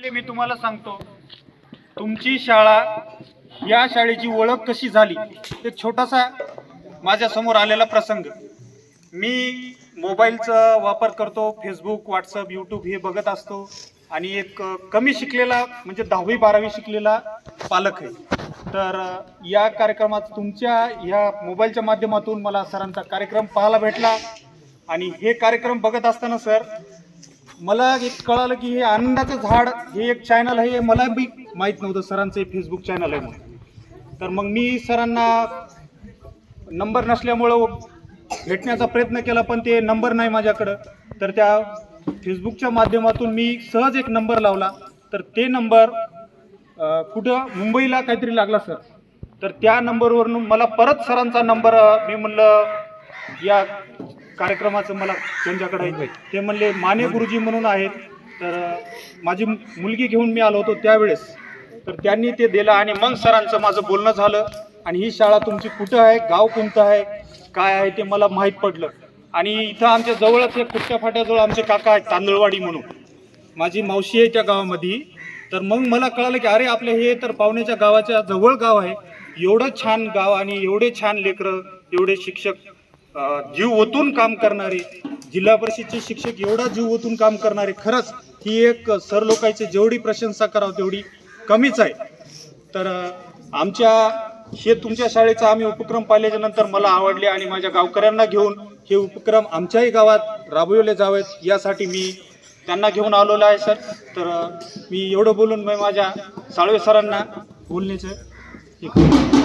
पहिले मी तुम्हाला सांगतो, तुमची शाळा, या शाळेची ओळख कशी झाली, एक छोटासा माझ्या समोर आलेला प्रसंग. मी मोबाईलचा वापर करतो, फेसबुक, व्हॉट्सअप, यूट्यूब हे बघत असतो आणि एक कमी शिकलेला म्हणजे 10वी-12वी शिकलेला पालक आहे. तर या कार्यक्रमात तुमच्या ह्या मोबाईलच्या माध्यमातून मला सरांचा कार्यक्रम पाहायला भेटला आणि हे कार्यक्रम बघत असताना सर मला एक कळालं की हे आनंदाचं झाड हे एक चॅनल आहे, हे मला बी माहीत नव्हतं सरांचं हे फेसबुक चॅनल आहे म्हणून. तर मग मी सरांना नंबर नसल्यामुळं भेटण्याचा प्रयत्न केला, पण ते नंबर नाही माझ्याकडं. तर त्या फेसबुकच्या माध्यमातून मी सहज एक नंबर लावला, तर ते नंबर कुठं मुंबईला काहीतरी लागला सर. तर त्या नंबरवरून मला परत सरांचा नंबर मी म्हणलं या कार्यक्रमाचं मला त्यांच्याकडे आहे. ते म्हणले माने गुरुजी म्हणून आहेत, तर माझी मुलगी घेऊन मी आलो होतो त्यावेळेस. तर त्यांनी ते दिलं आणि मग सरांचं माझं बोलणं झालं आणि ही शाळा तुमची कुठं आहे, गाव कोणतं आहे, काय आहे ते मला माहीत पडलं. आणि इथं आमच्या जवळच एक कुट्ट्या फाट्याजवळ आमचे काका आहेत तांदळवाडी म्हणून, माझी मावशी आहे त्या गावामध्ये. तर मग मला कळालं की अरे आपले हे तर पाहुण्याच्या गावाच्या जवळ गाव आहे, एवढं छान गाव आणि एवढे छान लेकरं, एवढे शिक्षक जीव ओतून काम करणारे, जिल्हा परिषदचे शिक्षक एवढा जीव ओतून काम करणारे, खरंच ही एक सर लोकांची जेवढी प्रशंसा करावं तेवढी कमीच आहे. तर आमच्या हे तुमच्या शाळेचा आम्ही उपक्रम पाहिल्याच्या नंतर मला आवडले आणि माझ्या गावकऱ्यांना घेऊन हे उपक्रम आमच्याही गावात राबवले जावेत यासाठी मी त्यांना घेऊन आलेलो आहे सर. तर मी एवढं बोलून मी माझ्या साळवे सरांना बोलण्याचं